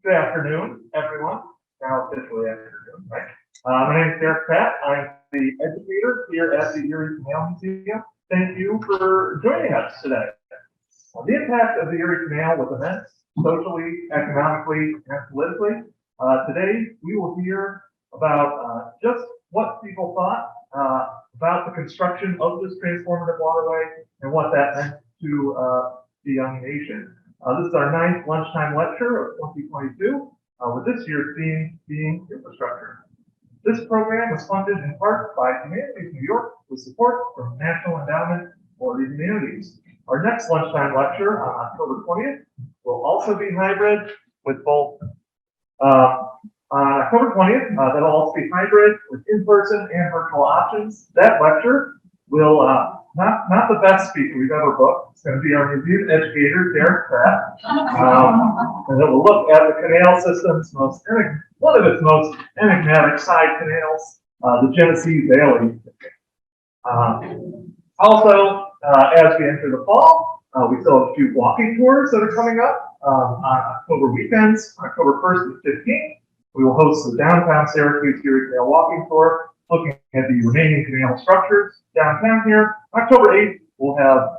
Good afternoon, everyone. Now officially afternoon, right? My name is Derek Pat. I'm the educator here at the Erie Canal Museum. Thank you for joining us today. The impact of the Erie Canal was immense, socially, economically, and politically. Today, we will hear about just what people thought about the construction of this transformative waterway and what that meant to the young nation. This is our 9th lunchtime lecture of 2022, with this year's theme being infrastructure. This program was funded in part by Humanities New York with support from the National Endowment for the Humanities. Our next lunchtime lecture on October 20th will also be hybrid with both on October 20th, that'll also be hybrid with in-person and virtual options. That lecture will not the best speaker we've ever booked. It's going to be our reviewed educator, Derek Pratt, and it will look at the canal system's one of its most enigmatic side canals, the Genesee Valley. Also, as we enter the fall, we still have a few walking tours that are coming up on October weekends, October 1st and 15th. We will host the downtown Syracuse Erie Canal walking tour, looking at the remaining canal structures downtown here. October 8th, we'll have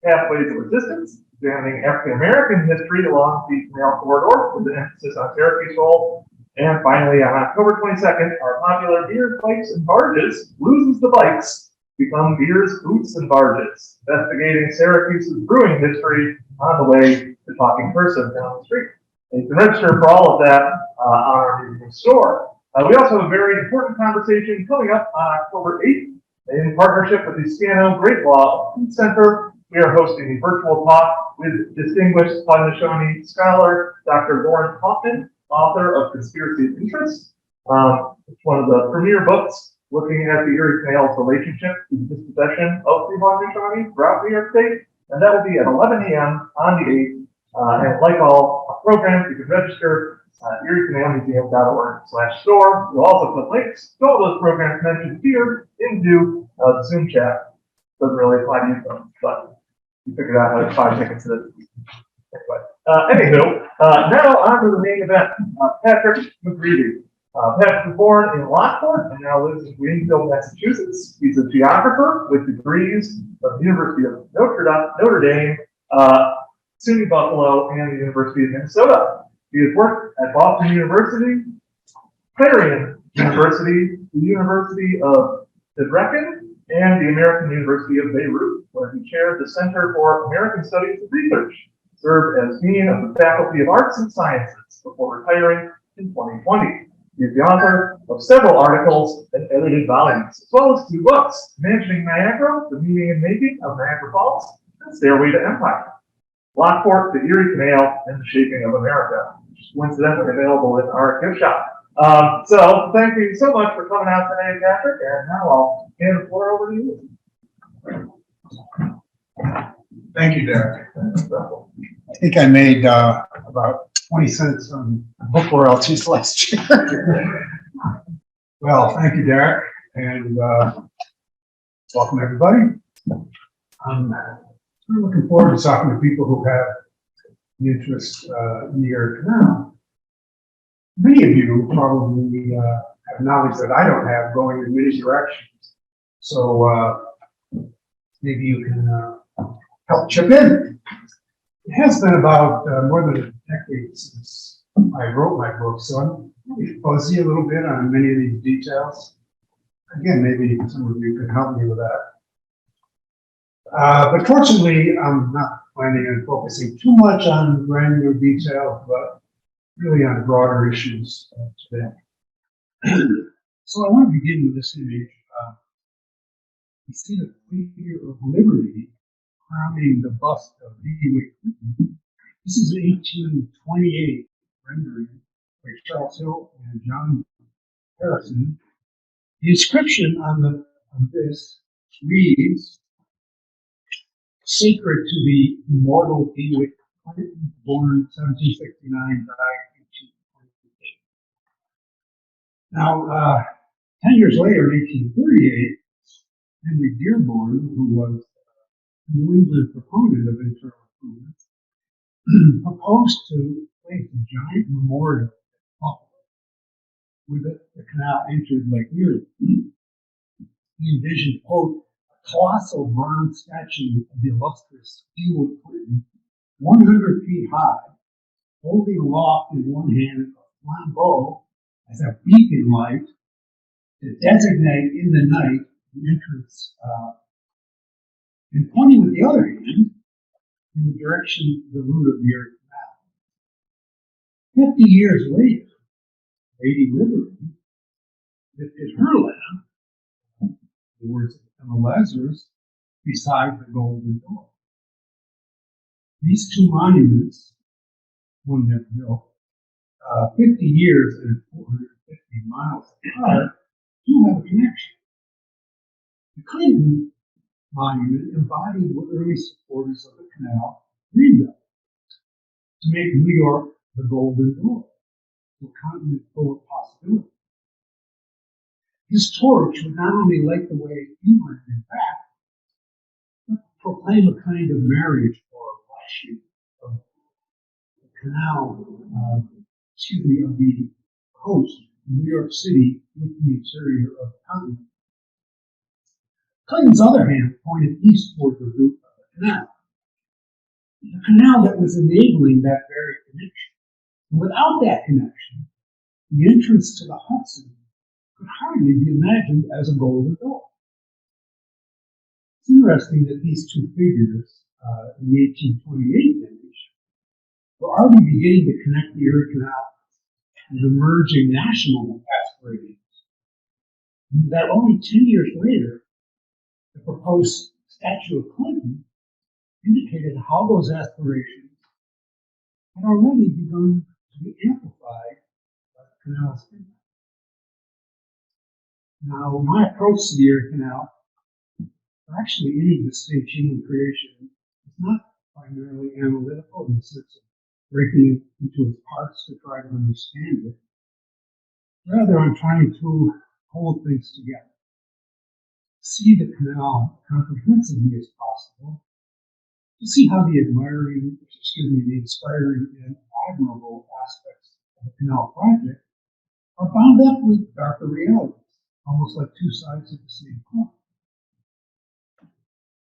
Pathways of Resistance, examining African-American history along the canal corridor with an emphasis on Syracuse role. And finally, on October 22nd, our popular Beers, Bikes, and Barges loses the bikes, become Beers, Boots, and Barges, investigating Syracuse's brewing history on the way to Talking Person down the street. And you can register for all of that on our museum store. We also have a very important conversation coming up on October 8th. In partnership with the Scano Great Law Food Center, we are hosting a virtual talk with distinguished Haudenosaunee scholar, Dr. Lauren Kaufman, author of Conspiracy of Interest. It's one of the premier books looking at the Erie Canal's relationship to the dispossession of the Haudenosaunee throughout New York State. And that will be at 11 a.m. on the 8th. And like all programs, you can register at eriecanalmuseum.org/store. We'll also put links to all those programs mentioned here into the Zoom chat. Doesn't really apply to you, but you figured out how to buy tickets to this. Anyway, now on to the main event. Patrick McGreevy. Patrick was born in Lockport and now lives in Greenfield, Massachusetts. He's a geographer with degrees from the University of Notre Dame, SUNY Buffalo, and the University of Minnesota. He has worked at Boston University, Clarion University, the University of Debrecen, and the American University of Beirut, where he chaired the Center for American Studies and Research, served as Dean of the Faculty of Arts and Sciences before retiring in 2020. He is the author of several articles and edited volumes, as well as 2 books, Mentioning Niagara, The Meaning and Making of Niagara Falls, and Stairway to Empire. Lockport, the Erie Canal, and the Shaping of America, which is coincidentally available in our gift shop. So thank you so much for coming out today, Patrick, and now I'll hand the floor over to you. Thank you, Derek. I think I made about 20 cents on book royalties last year. Well, thank you, Derek, and welcome everybody. I'm looking forward to talking to people who have an interest in the Erie Canal. Many of you probably have knowledge that I don't have going in many directions. So maybe you can help chip in. It has been about more than a decade since I wrote my book, so I'm really fuzzy a little bit on many of these details. Again, maybe some of you can help me with that. But fortunately, I'm not planning on focusing too much on granular detail, but really on broader issues today. So I want to begin with this image. You see the figure of liberty crowning the bust of Hewitt Clinton. This is an 1828 rendering by Charles Hill and John Harrison. The inscription on this reads, "Sacred to the immortal Hewitt Clinton, born 1769, died 1828. Now, 10 years later, in 1838, Henry Dearborn, who was a New England proponent of internal improvement, proposed to placed a giant memorial at Buffalo, where the canal entered Lake Erie. He envisioned, quote, a colossal bronze statue of the illustrious Stewart Clinton, 100 feet high, holding aloft in one hand a flambeau as a beacon light to designate in the night the entrance, and pointing with the other hand in the direction of the route of the Erie Canal. 50 years later, Lady Liberty lifted her lamp, the words of Emma Lazarus, beside the Golden Door. These two monuments, one that built 50 years and 450 miles apart, do have a connection. The Clinton monument embodied what early supporters of the canal dreamed of, to make New York the Golden Door, to a continent full of possibility. His torch would not only light the way inland and back, but proclaim a kind of marriage or flashing of the canal, of the coast, New York City, with the interior of the continent. Clinton's other hand pointed east toward the route of the canal. The canal that was enabling that very connection. And without that connection, the entrance to the Hudson could hardly be imagined as a golden door. It's interesting that these two figures, in the 1828 vintage, were already beginning to connect the Erie Canal with emerging national aspirations. And that only 10 years later, the proposed statue of Clinton indicated how those aspirations had already begun to be amplified by the canal's impact. Now, my approach to the Erie Canal, or actually any distinct human creation, is not primarily analytical in the sense of breaking it into its parts to try to understand it. Rather, I'm trying to hold things together, see the canal comprehensively as possible, to see how the inspiring and admirable aspects of the canal project are bound up with darker realities, almost like two sides of the same coin.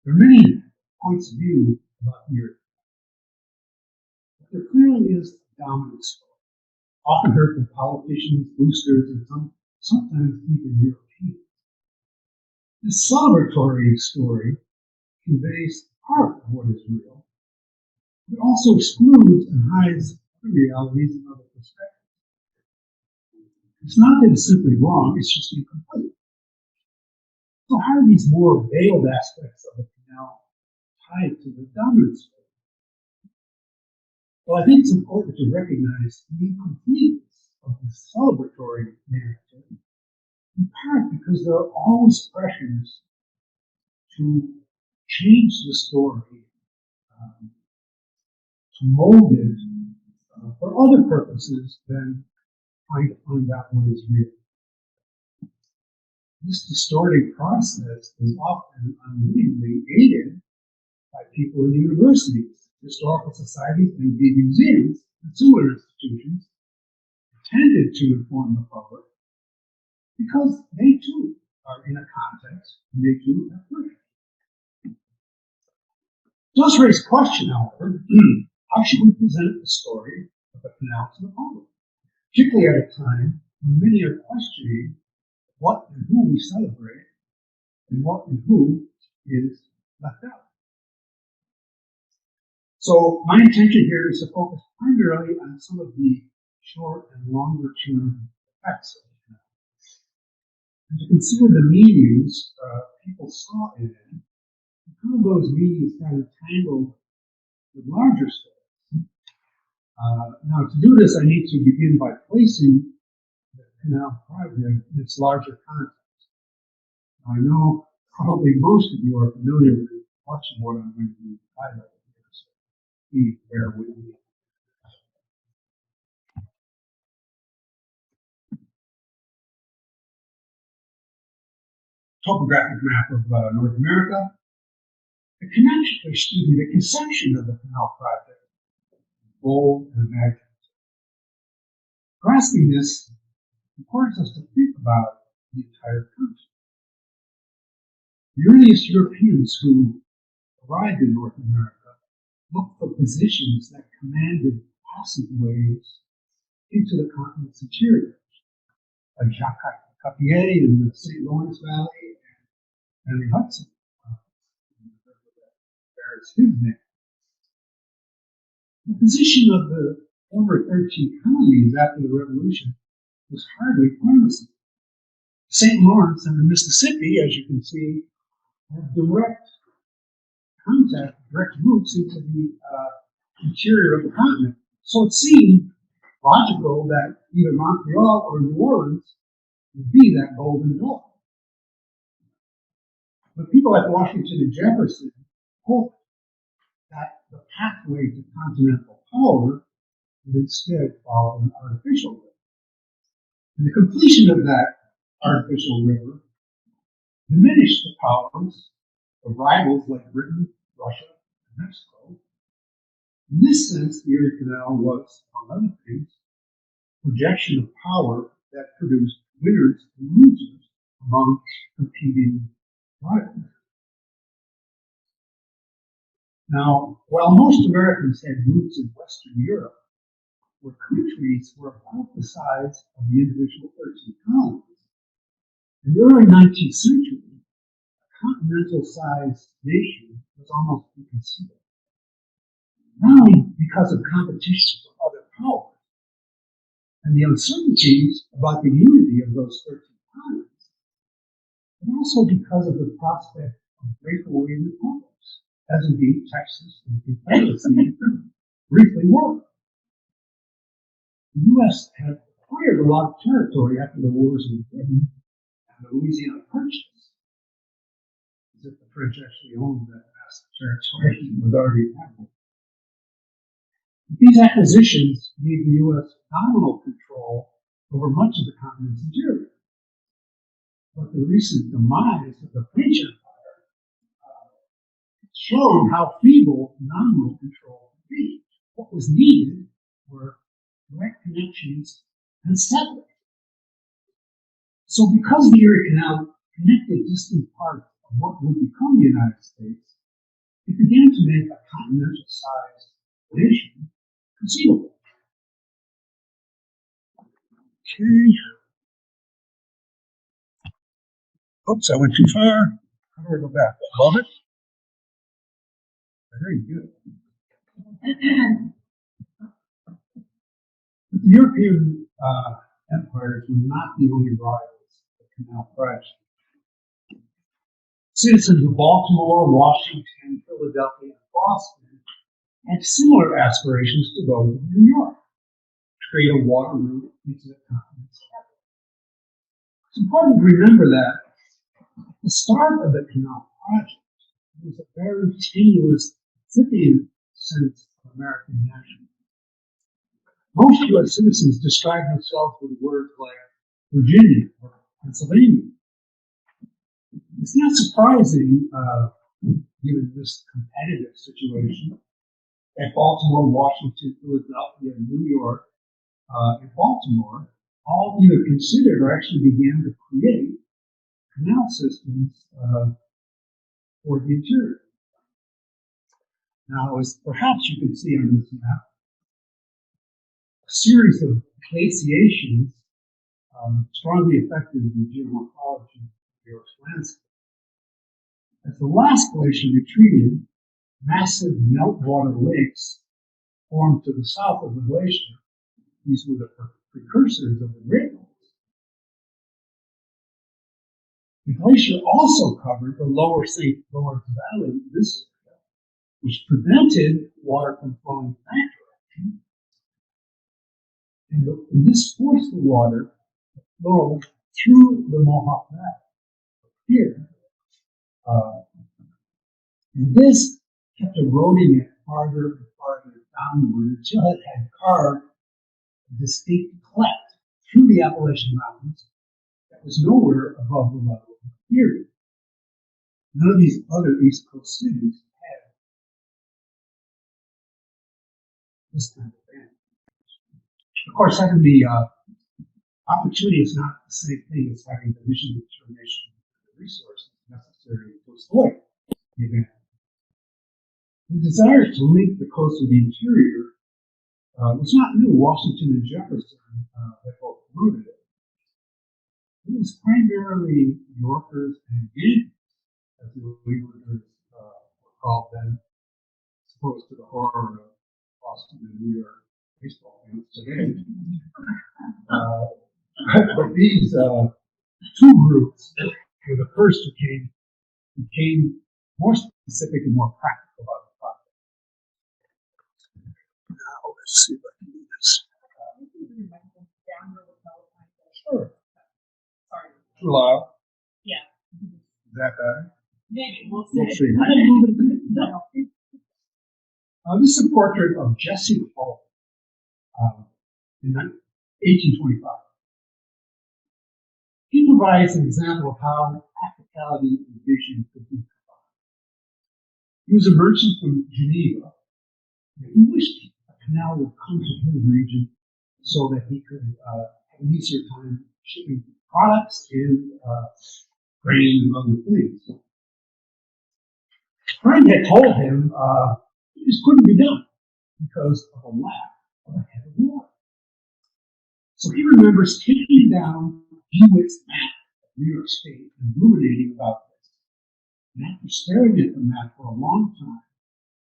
There are many points of view about the Erie, but there clearly is a dominant story, often heard from politicians, boosters, and sometimes even Europeans. This celebratory story conveys part of what is real, but also excludes and hides other realities and other perspectives. It's not that it's simply wrong, it's just incomplete. So how are these more veiled aspects of the canal tied to the dominant story? Well, I think it's important to recognize the incompleteness of the celebratory narrative, in part because there are always pressures to change the story, to mold it for other purposes than trying to find out what is real. This distorting process is often unwittingly aided by people in universities, historical societies, and indeed museums and similar institutions intended to inform the public because they too are in a context and they too have pressure. It does raise a question, however, how should we present the story of the canal to the public, particularly at a time when many are questioning what and who we celebrate and what and who is left out. So my intention here is to focus primarily on some of the short and longer term effects of the canal, and to consider the meanings people saw in it, and how those meanings got entangled with larger stories. Now, to do this, I need to begin by placing the canal project in its larger context. Now, I know probably most of you are familiar with much of what I'm going to be highlighting here, so please bear with me. Topographic map of North America. The conception of the canal project is bold and imaginative. Grasping this requires us to think about the entire country. The earliest Europeans who arrived in North America looked for positions that commanded passageways into the continent's interior, like Jacques Cartier in the St. Lawrence Valley and Henry Hudson. Bears his name. The position of the former 13 colonies after the Revolution was hardly promising. St. Lawrence and the Mississippi, as you can see, have direct contact, direct routes into the interior of the continent. So it seemed logical that either Montreal or New Orleans would be that golden door. But people like Washington and Jefferson hoped that the pathway to continental power would instead follow an artificial river. And the completion of that artificial river diminished the powers of rivals like Britain, Russia, and Mexico. In this sense, the Erie Canal was, among other things, a projection of power that produced winners and losers among competing rivals. Now, while most Americans had roots in Western Europe, where countries were about the size of the individual 13 colonies, in the early 19th century, a continental-sized nation was almost inconceivable. Not only because of competition from other powers and the uncertainties about the unity of those 13 colonies, but also because of the prospect of breakaway republics, as indeed Texas and the Confederacy briefly were. The U.S. had acquired a lot of territory after the wars with Britain and the Louisiana Purchase, as if the French actually owned that vast territory that was already active. These acquisitions gave the U.S. nominal control over much of the continent's interior. But the recent demise of the French Empire showed how feeble nominal control could be. What was needed were direct connections and settlers. So because the Erie Canal connected distant parts of what would become the United States, it began to make a continental-sized nation conceivable. Okay. Oops, I went too far. How do I go back? Above it? Very good. But the European empires were not the only rivals of the canal project. Citizens of Baltimore, Washington, Philadelphia, and Boston had similar aspirations to those of New York, to create a water route into the continent's capital. It's important to remember that at the start of the canal project, it was a very tenuous, incipient sense of American nationalism. Most U.S. citizens describe themselves with words like Virginia or Pennsylvania. It's not surprising, given this competitive situation, that Baltimore, Washington, Philadelphia, New York, and Baltimore all either considered or actually began to create canal systems for the interior. Now, as perhaps you can see on this map, a series of glaciations strongly affected the geomorphology of the Earth's landscape. As the last glacier retreated, massive meltwater lakes formed to the south of the glacier. These were the precursors of the Great Lakes. The glacier also covered the lower St. Lawrence Valley in this area, which prevented water from flowing in that direction. And this forced the water to flow through the Mohawk Valley here. And this kept eroding it farther and farther downward until it had carved a distinct cleft through the Appalachian Mountains that was nowhere above the level of Erie. None of these other East Coast cities had this kind of advantage. Of course, having the Opportunity is not the same thing as having the mission determination of the resources necessary to exploit the event. The desire to link the coast with the interior was not new. Washington and Jefferson had both promoted it. It was primarily Yorkers and Yankees, as the Leewarders were called then, as opposed to the horror of Boston and New York baseball fans today. But these two groups were the first who became more specific and more practical about the project. Now, let's see if I can do this. Sure. Sorry. Too loud? Yeah. Is that better? Maybe. We'll We'll see. see. This is a portrait of Jesse Hall in 1825. He provides an example of how practicality and vision could be combined. He was a merchant from Geneva, and he wished a canal would come to his region so that he could have an easier time shipping products and grain and other things. A friend had told him this couldn't be done because of a lack of a head of water. So he remembers taking down DeWitt's map of New York State and ruminating about this. And after staring at the map for a long time,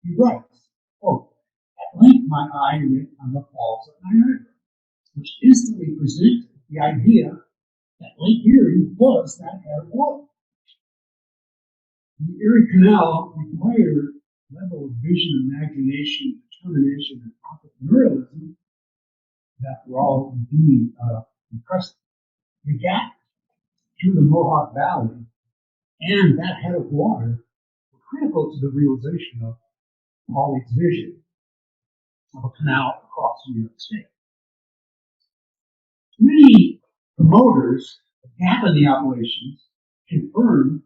he writes, quote, "At length my eye lit on the falls of Niagara, which instantly presented the idea that Lake Erie was that head of water." The Erie Canal required a level of vision, imagination, determination, and entrepreneurialism that were all indeed impressive. The gap through the Mohawk Valley and that head of water were critical to the realization of Hawley's vision of a canal across New York State. Many promoters of gap in the operations confirmed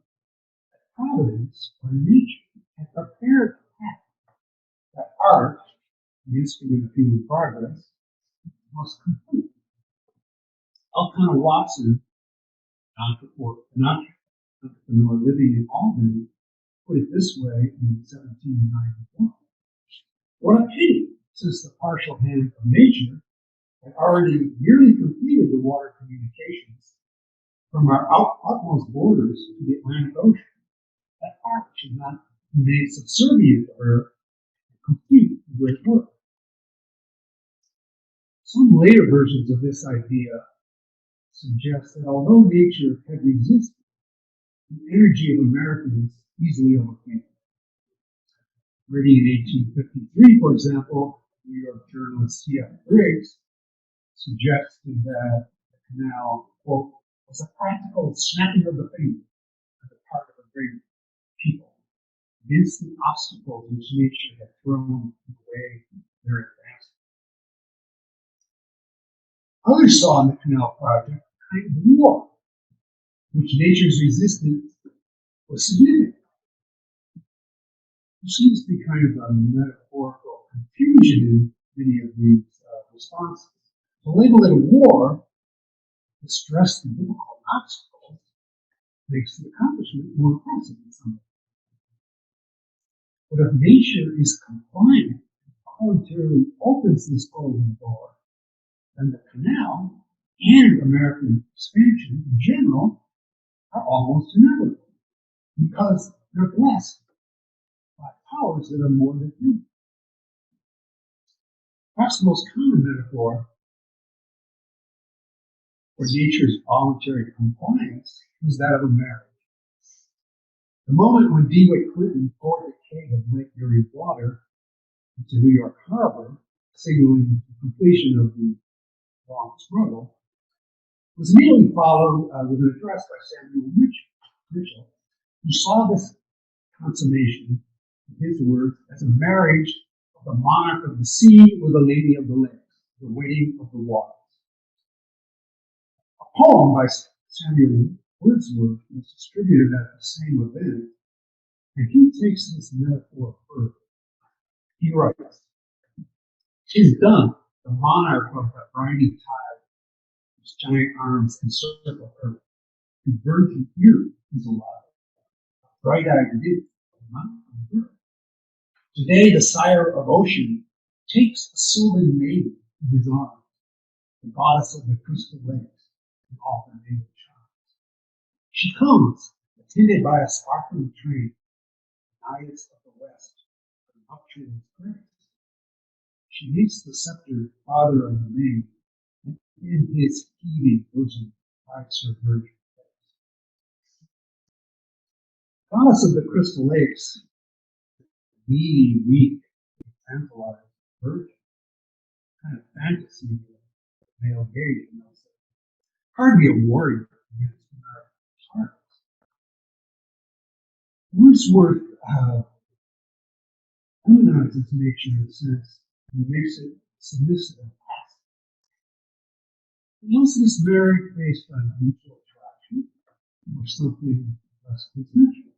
that Providence or nature had prepared the path that art, the instrument of human progress, was complete. Elkanah Watson, an entrepreneur living in Albany, put it this way in 1791. What a pity, since the partial hand of nature had already nearly completed the water communications from our utmost borders to the Atlantic Ocean, that art should not be made subservient to her to complete the great work. Some later versions of this idea suggest that although nature had resisted, the energy of Americans easily overcame it. Reading in 1853, for example, New York journalist C.F. Briggs suggested that the canal, quote, was a practical snapping of the finger on the part of a great people against the obstacles which nature had thrown in the way of their advancement. Others saw in the canal project a kind of war, which nature's resistance was significant. There seems to be kind of a metaphorical confusion in many of these responses. To label it a war, to stress the difficult obstacles, makes the accomplishment more impressive in some way. But if nature is compliant and voluntarily opens this golden door, then the canal and American expansion in general are almost inevitable, because they're blessed by powers that are more than human. Perhaps the most common metaphor for nature's voluntary compliance was that of a marriage. The moment when DeWitt Clinton poured the keg of Lake Erie water into New York Harbor, signaling the completion of the long struggle, was immediately followed with an address by Samuel Mitchell, who saw this consummation, in his words, as a marriage of the monarch of the sea with the lady of the lakes, the wedding of the waters. A poem by Samuel Wordsworth was distributed at the same event, and he takes this metaphor further. He writes, "'Tis done, the monarch of the briny tide, whose giant arms encircle Earth. And virgin Erie is alive, a bright-eyed youth of mountain birth. Today, the sire of ocean takes a sylvan maiden in his arms, the goddess of the crystal lakes and all her native charms. She comes, attended by a sparkling train, naiads of the west, her nuptials grace. She meets the sceptred father of the maid, and in his heaving bosom hides her virgin face. Goddess of the crystal lakes, meaty, weak, tantalized virgin, kind of fantasy of male gaze, you know, so hardly a warrior against American hearts. Wordsworth humanizes nature in a sense and makes it submissive and passive. Was this marriage based on mutual attraction or something less consensual?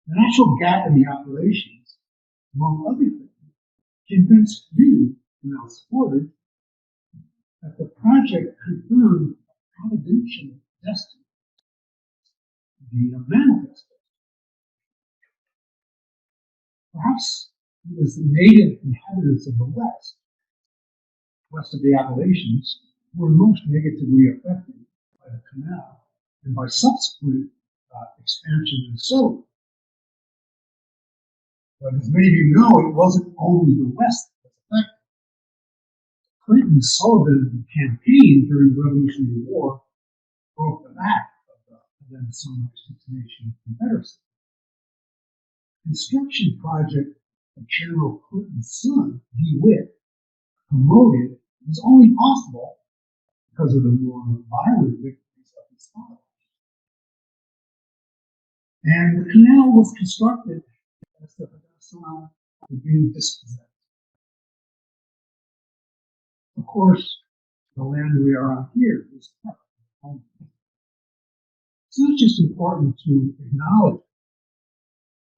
The natural gap in the operations, among other things, convinced you, now supporters, that the project confirmed a providential destiny, the manifest. Perhaps it was the native inhabitants of the west of the Appalachians, who were most negatively affected by the canal and by subsequent expansion and settlement. But as many of you know, it wasn't only the West that was affected. Clinton-Sullivan campaign during the Revolutionary War broke the back of the then Six Nation Confederacy. Construction project of General Clinton's son, DeWitt, promoted was only possible because of the more violent victories of his father. And the canal was constructed as the facade to be dispossessed. Of course, the land we are on here is part of the home. It's not just important to acknowledge it.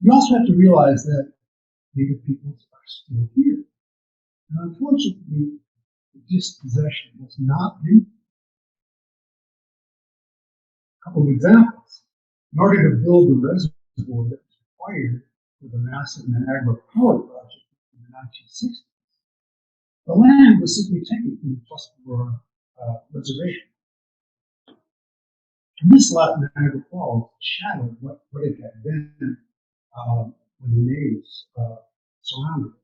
You also have to realize that Native peoples are still here. And unfortunately, the dispossession has not been. A couple of examples. In order to build the reservoir that was required for the massive Niagara Power project in the 1960s, the land was simply taken from the Tuscarora reservation. And this left Niagara Falls shadowed what it had been when the natives surrounded it.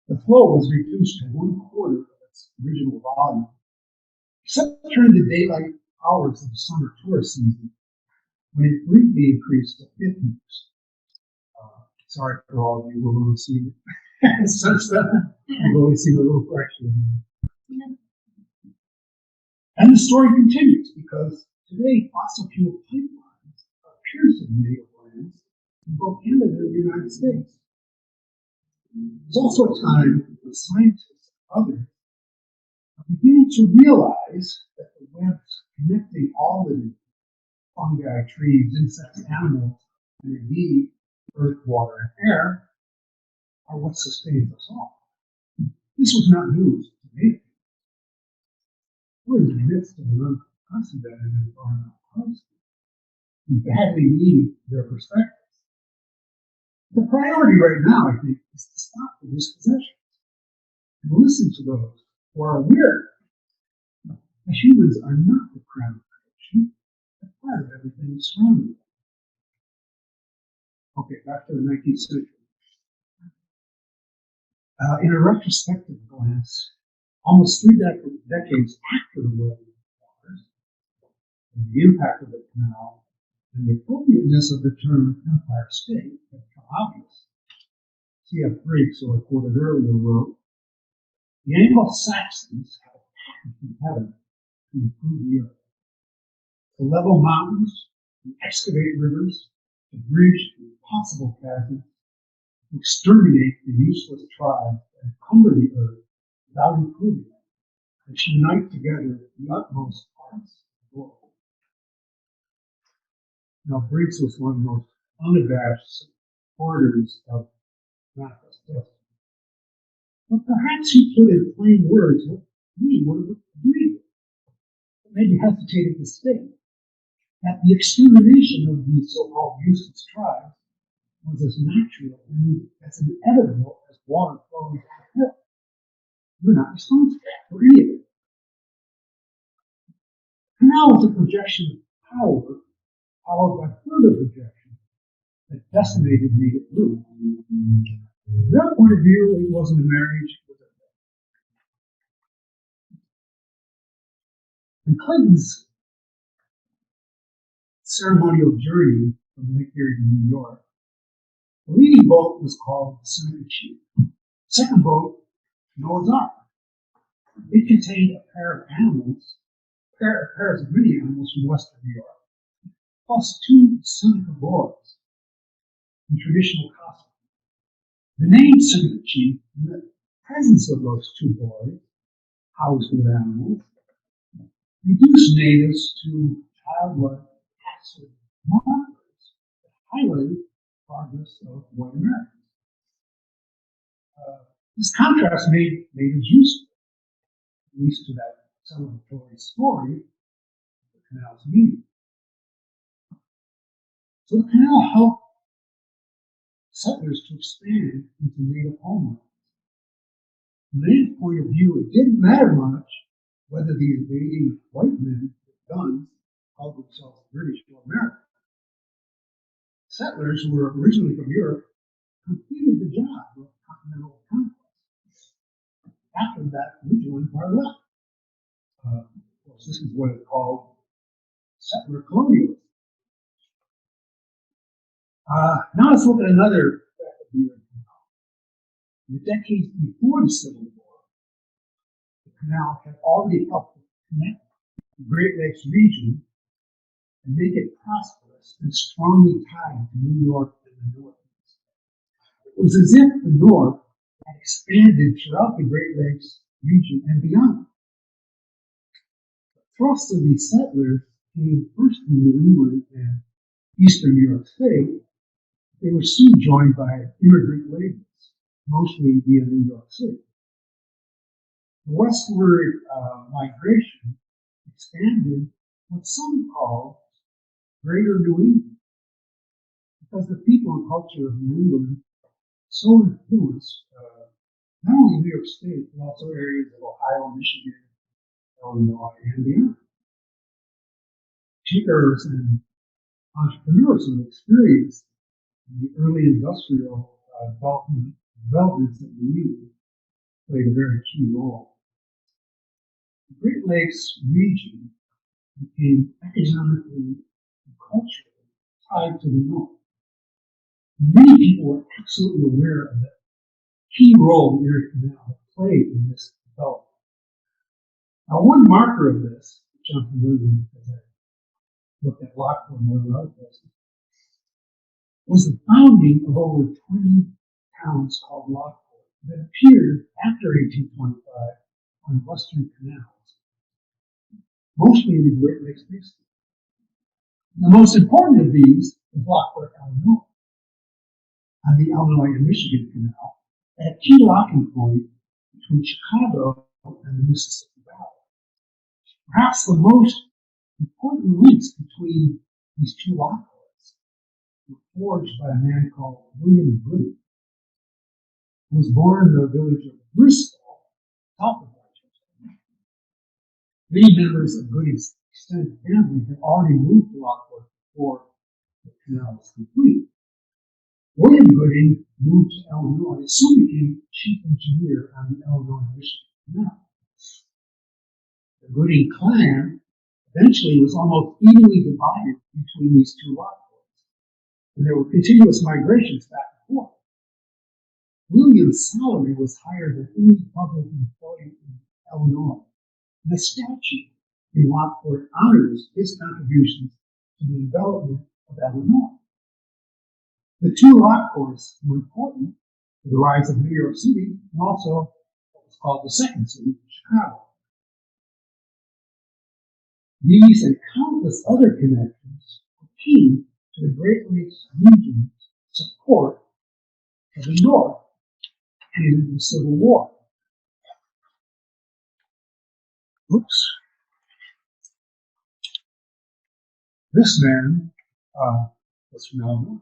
The flow was reduced to 1/4 of its original volume, except during the daylight hours of the summer tourist season, when it briefly increased to 50%. Sorry for all of you who have only seen it since then. I've only seen a little fraction. And the story continues because today fossil fuel pipelines are piercing native lands in both Canada and the United States. There's also a time when scientists and others are beginning to realize that the webs connecting all the fungi, trees, insects, animals, and indeed earth, water, and air are what sustains us all. This was not news to me. We're in the midst of an unprecedented environmental crisis. We badly need their perspectives. The priority right now, I think, is to stop the dispossessions and listen to those who are aware that humans are not the crown of creation, they're part of everything surrounding them. Okay, back to the 19th century. In a retrospective glance, almost 3 decades after the wedding waters, and the impact of the canal, and the appropriateness of the term empire state have become obvious. C.F. Briggs, who I quoted earlier, wrote, "The Anglo-Saxons have a patent from heaven to improve the earth. To level mountains, to excavate rivers, to bridge the impossible chasms, to exterminate the useless tribes that encumber the earth without improving it, and to unite together the utmost parts of the world." Now, Briggs was one of the most unabashed supporters of manifest destiny. But perhaps he put in plain words what we would have agreed, but maybe hesitated to state that the extermination of these so-called useless tribes was as natural and as inevitable as water flowing down a hill. We're not responsible for any of it. Canal was a projection of power, followed by further projection that decimated native roots. From their point of view, it wasn't a marriage, it was a thing. In Clinton's ceremonial journey from Lake Erie to New York, the leading boat was called the Seneca Chief. The second boat, Noah's Ark. It contained a pair of animals, pairs of many animals from western New York, plus two Seneca boys in traditional costume. The name Seneca Chief and the presence of those two boys, housed with animals, reduced natives to childlike, passive markers that highlighted the progress of white Americans. This contrast made natives useful, at least to that celebratory story of the canal's meaning. So the canal helped settlers to expand into native homelands. From the native point of view, it didn't matter much whether the invading white men with guns called themselves British or American. Settlers who were originally from Europe completed the job of continental conquest. After that, the original empire left. Of course, this is what is called settler colonialism. Now let's look at another aspect of the Erie Canal. In the decades before the Civil War, the canal had already helped connect the Great Lakes region and make it prosperous and strongly tied to New York and the Northeast. It was as if the North had expanded throughout the Great Lakes region and beyond. The thrust of these settlers came first from New England and eastern New York State. They were soon joined by immigrant laborers, mostly via New York City. The westward migration expanded what some call Greater New England, because the people and culture of New England so influenced not only New York State, but also areas of Ohio, Michigan, Illinois, and beyond. Thinkers and entrepreneurs who experienced the early industrial developments of New England played a very key role. The Great Lakes region became economically and culturally tied to the North. Many people were absolutely aware of the key role the Erie Canal had played in this development. Now, one marker of this, which I'm familiar with because I looked at Lockport and one other places, was the founding of over 20 towns called Lockport that appeared after 1825 on western canals, mostly in the Great Lakes Basin. The most important of these was Lockport, Illinois, on the Illinois and Michigan Canal, at a key locking point between Chicago and the Mississippi Valley. Perhaps the most important links between these two lock points were forged by a man called William Goody, who was born in the village of Bristol, south of Rochester. Many members of Goody's extended family had already moved to Lockport before the canal was complete. William Goody moved to Illinois and soon became chief engineer on the Illinois and Michigan Canal. The Goody clan eventually was almost evenly divided between these two lot points, and there were continuous migrations back and forth. William's salary was higher than any public employee in Illinois. The statute in Lockport honors his contributions to the development of Illinois. The two lot points were important for the rise of New York City and also what was called the second city, Chicago. These and countless other connections were key to the Great Lakes region's support of the North and in the Civil War. Oops. This man was from Alabama.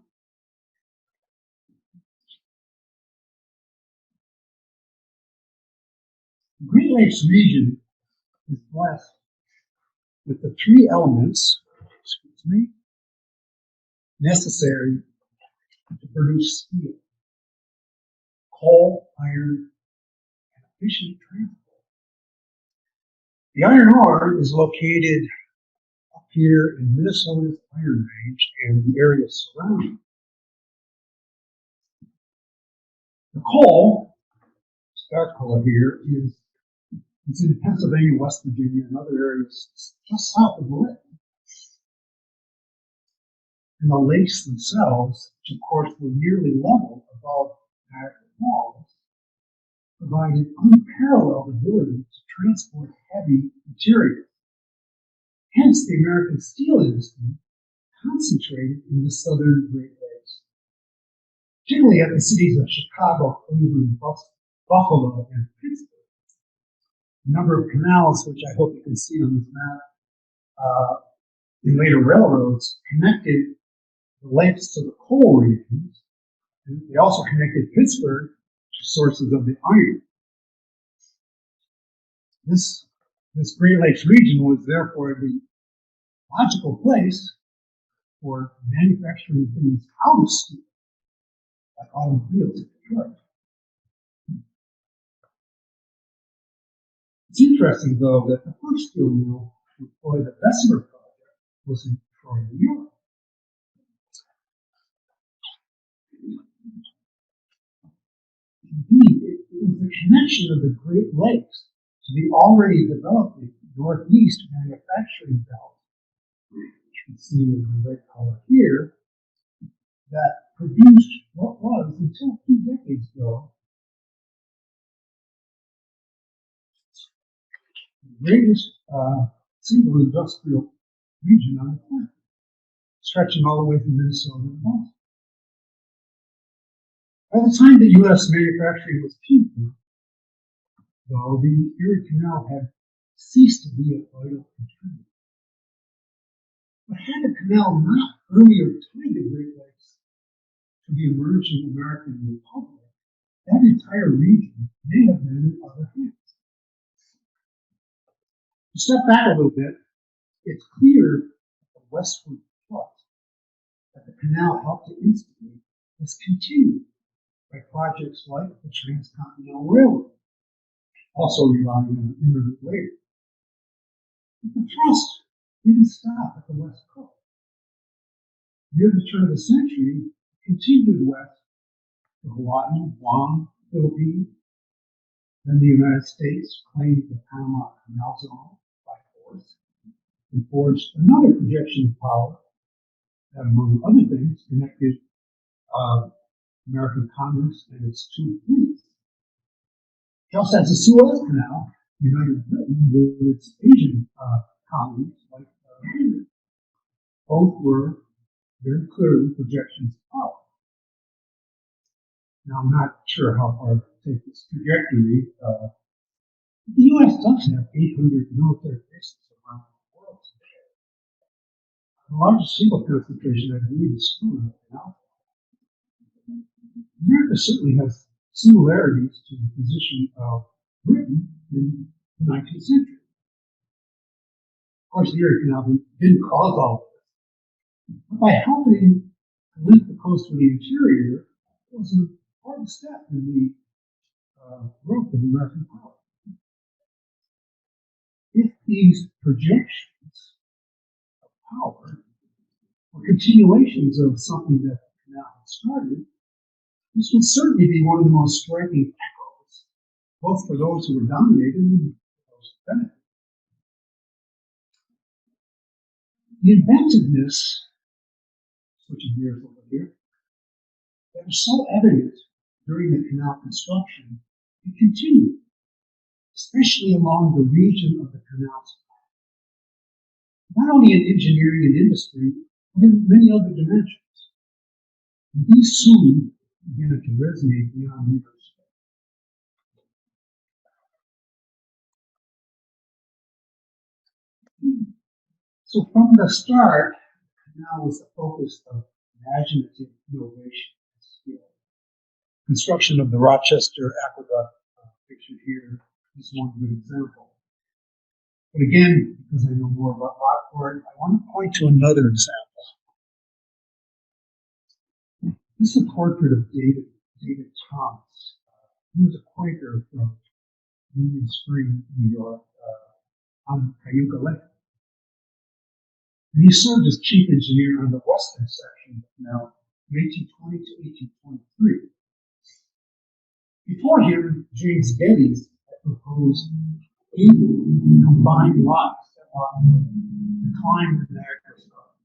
The Great Lakes region is blessed with the three elements, necessary to produce steel: coal, iron, and efficient transport. The iron ore is located up here in Minnesota's Iron Range and the area surrounding. The coal, dark color here, is in Pennsylvania, West Virginia, and other areas just south of the lake. And the lakes themselves, which of course were nearly level above Niagara Falls, provided unparalleled ability to transport heavy materials. Hence, the American steel industry concentrated in the southern Great Lakes, particularly at the cities of Chicago, Cleveland, Buffalo, and Pittsburgh. A number of canals, which I hope you can see on this map, and later railroads, connected the lakes to the coal regions. And they also connected Pittsburgh to sources of the iron. This Great Lakes region was therefore the logical place for manufacturing things out of steel, like automobiles in Detroit. It's interesting, though, that the first steel mill to employ the Bessemer project was in Troy, New York. Indeed, it was the connection of the Great Lakes to the already developing Northeast manufacturing belt, which you can see in the red color here, that produced what was, until a few decades ago, the greatest single industrial region on the planet, stretching all the way from Minnesota to Boston. By the time that U.S. manufacturing was peaking, though, the Erie Canal had ceased to be a vital contributor. But had the canal not earlier tied the Great Lakes to the emerging American Republic, that entire region may have been in other hands. To step back a little bit, it's clear that the westward thrust that the canal helped to instigate was continued by projects like the Transcontinental Railroad, also relying on internet later. But the thrust didn't stop at the West Coast. Near the turn of the century, it continued west to Hawaii, Guam, Philippines. Then the United States claimed the Panama Canal Zone by force and forged another projection of power that, among other things, connected American commerce and its two fleets. Just as the Suez Canal united Britain with its Asian colonies like Hungary. Both were very clearly projections of power. Now, I'm not sure how far to take this trajectory. The U.S. does have 800 military bases around the world today. The largest single concentration, I believe, is still in the canal. America certainly has similarities to the position of Britain in the 19th century. Of course, the Erie Canal didn't cause all of this. But by helping to link the coast with the interior, it was an important step in the growth of American power. If these projections of power were continuations of something that the canal had started, this would certainly be one of the most striking echoes, both for those who were dominated and for those who benefited. The inventiveness, switching gears over here, that was so evident during the canal construction, it continued, especially along the region of the canal's path. Not only in engineering and industry, but in many other dimensions. And these soon began to resonate beyond university. So from the start, canal was the focus of imaginative innovation. Construction of the Rochester Aqueduct, pictured here, is one good example. But again, because I know more about Lockport, I want to point to another example. This is a portrait of David Thomas. He was a Quaker from Union Spring, New York, on Cayuga Lake. And he served as chief engineer on the western section of the canal from 1820 to 1823. Before him, James Geddes had proposed 8 combined locks at Lockport to climb the Niagara Falls.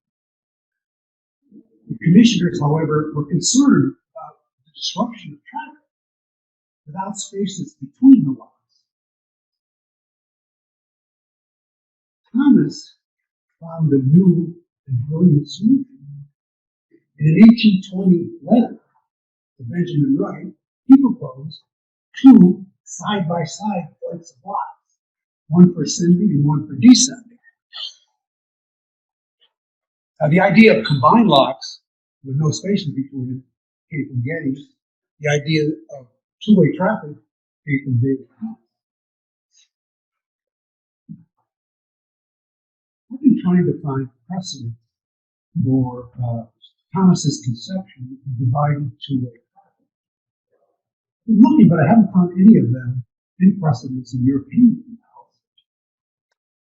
The commissioners, however, were concerned about the disruption of traffic without spaces between the locks. Thomas found a new and brilliant solution. In an 1820 letter to Benjamin Wright, he proposed 2 side-by-side flights of locks, one for ascending and one for descending. Now, the idea of combined locks with no spaces between them came from Geddes. The idea of two-way traffic came from David Thomas. I've been trying to find precedent for Thomas's conception of divided two-way traffic. I've been looking, but I haven't found any of them in precedents in European canals.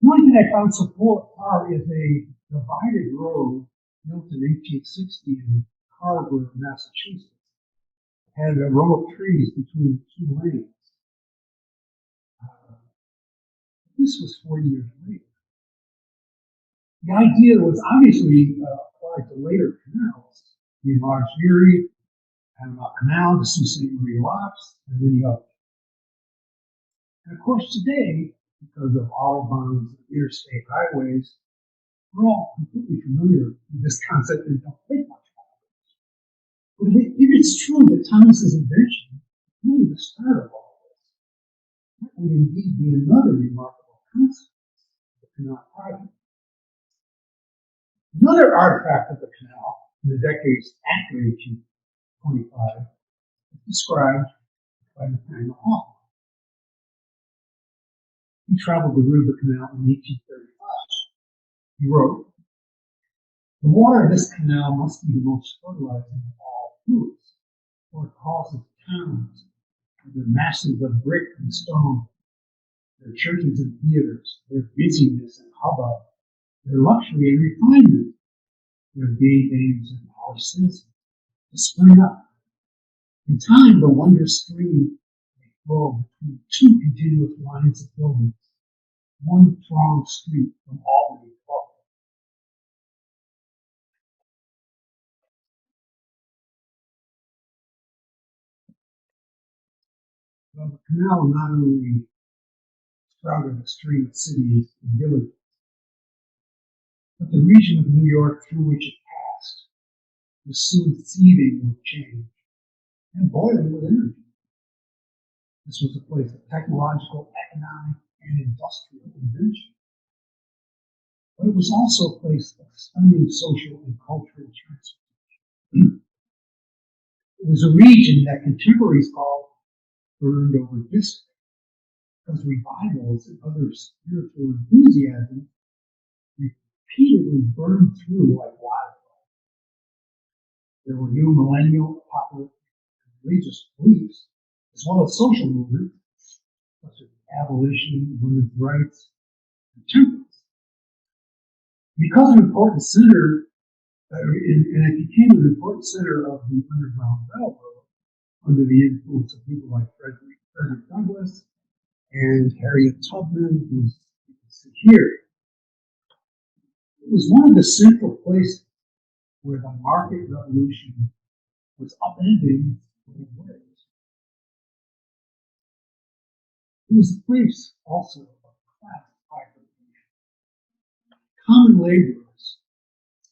The only thing I found so far is a divided road built in 1860 in Carver, Massachusetts. It had a row of trees between 2 lanes. This was 40 years later. The idea was obviously applied to later canals, the enlarged Erie, Panama Canal, the Sault Ste. Marie locks, and many others. And of course today, because of autobahns and interstate highways, we're all completely familiar with this concept and don't think much about it. But if it's true that Thomas's invention is really the start of all this, that would indeed be another remarkable consequence of the canal project. Another artifact of the canal in the decades after 1825 is described by Nathaniel Hawthorne. He traveled the river canal in 1835. He wrote, "The water of this canal must be the most fertilizing of all fluids, for it causes towns, with their masses of brick and stone, their churches and theaters, their busyness and hubbub, their luxury and refinement, their gay dames and polished citizens, to spring up. In time, the wondrous stream may flow between 2 continuous lines of buildings, one thronged street from Albany to Buffalo." Well, the canal not only sprouted a string of cities and villages, but the region of New York through which it passed was soon seething with change and boiling with energy. This was a place of technological, economic, and industrial invention. But it was also a place of stunning social and cultural transformation. It was a region that contemporaries called burned over district, because revivals and other spiritual enthusiasm repeatedly burned through like wildfire. There were new millennial, popular, and religious beliefs, as well as social movements, such as abolition, women's rights, and temperance. Because an important center, and it became an important center of the Underground Railroad under the influence of people like Frederick Douglass and Harriet Tubman, who you can see here. It was one of the central places where the market revolution was upending old ways. It was a place also of class bifurcation. Common laborers,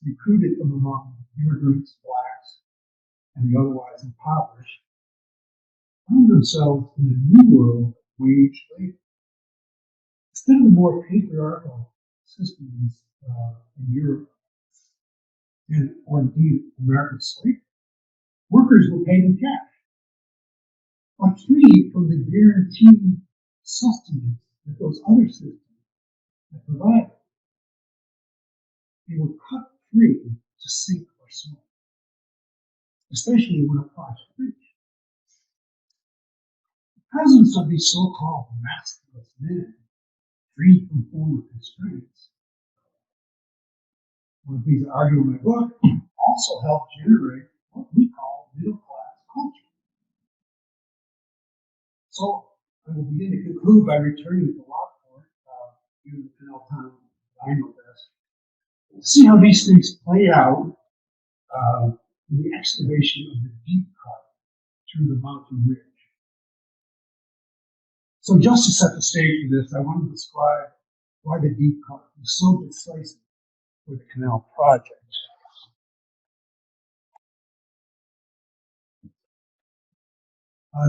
recruited from among immigrants, blacks, and the otherwise impoverished, found themselves in a new world of wage labor. Instead of the more patriarchal systems in Europe, and or indeed American slavery, workers were paid in cash, but free from the guaranteed sustenance that those other systems had provided. They were cut free to sink or swim, especially when a project reached. The presence of these so-called maskless men, free from former constraints, one of the things I argue in my book, also helped generate what we call middle-class culture. So I will begin to conclude by returning to Lockport, in the canal town I know best, to see how these things play out in the excavation of the deep cut through the mountain ridge. So just to set the stage for this, I want to describe why the deep cut was so decisive for the canal project.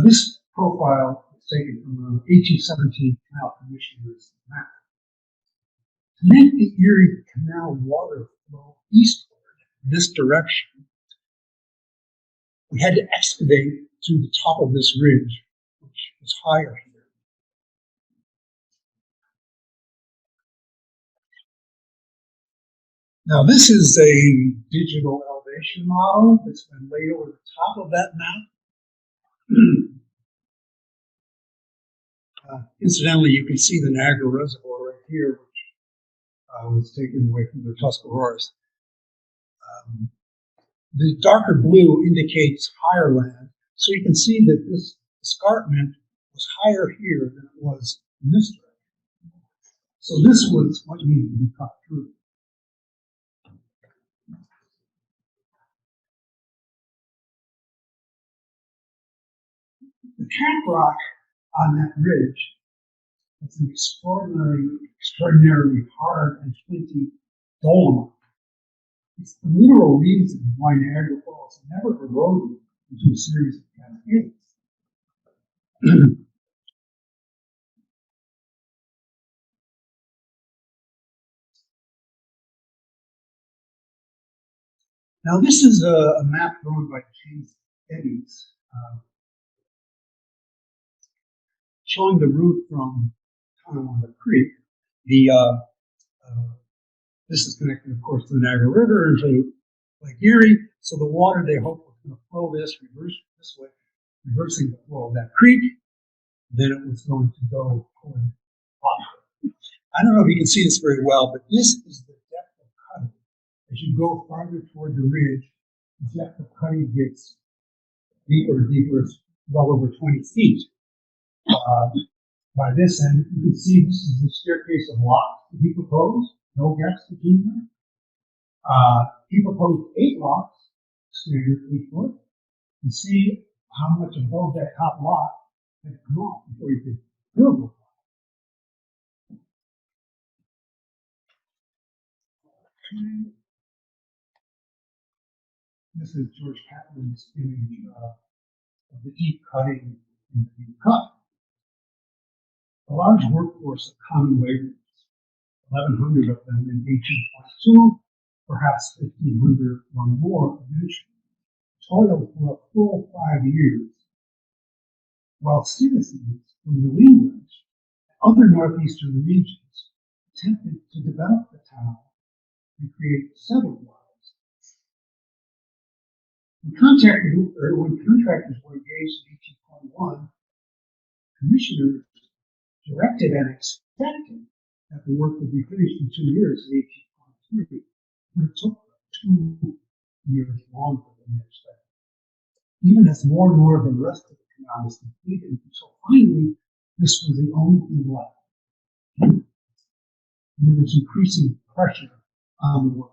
This profile is taken from the 1817 Canal Commissioner's map. To make the Erie Canal water flow eastward, this direction, we had to excavate to the top of this ridge, which was higher here. Now, this is a digital elevation model that's been laid over the top of that map. Incidentally, you can see the Niagara Reservoir right here, which was taken away from the Tuscaroras. The darker blue indicates higher land, so you can see that this escarpment was higher here than it was in this direction. So this was what needed to be cut through. The trap rock on that ridge is an extraordinarily hard and flinty dolomite. It's the literal reason why Niagara Falls never eroded into a series of cascades. Now, this is a map drawn by James Eddies, showing the route from the creek. This is connected, of course, to the Niagara River and to Lake Erie. So the water, they hope, was going to flow this way, reversing the flow of that creek. Then it was going to go toward Lockport. I don't know if you can see this very well, but this is the depth of cutting. As you go farther toward the ridge, the depth of cutting gets deeper and deeper. It's well over 20 feet. By this end, you can see this is the staircase of locks to be proposed. No gaps between them. He proposed 8 locks, standard 8 foot. You see how much above that top lock had come off before you could build them. Okay. This is George Catlin's image of the deep cutting in the deep cut. A large workforce of common laborers, 1,100 of them in 1822, perhaps 1,500 or more eventually, toiled for a full 5 years, while citizens from New England and other northeastern regions attempted to develop the town and create settled lives. When contractors were engaged in 1821, commissioners directed and expected that the work would be finished in 2 years in 1823, but it took 2 years longer than they expected. Even as more and more of the rest of the canal was completed, until finally this was the only thing left. And there was increasing pressure on the work.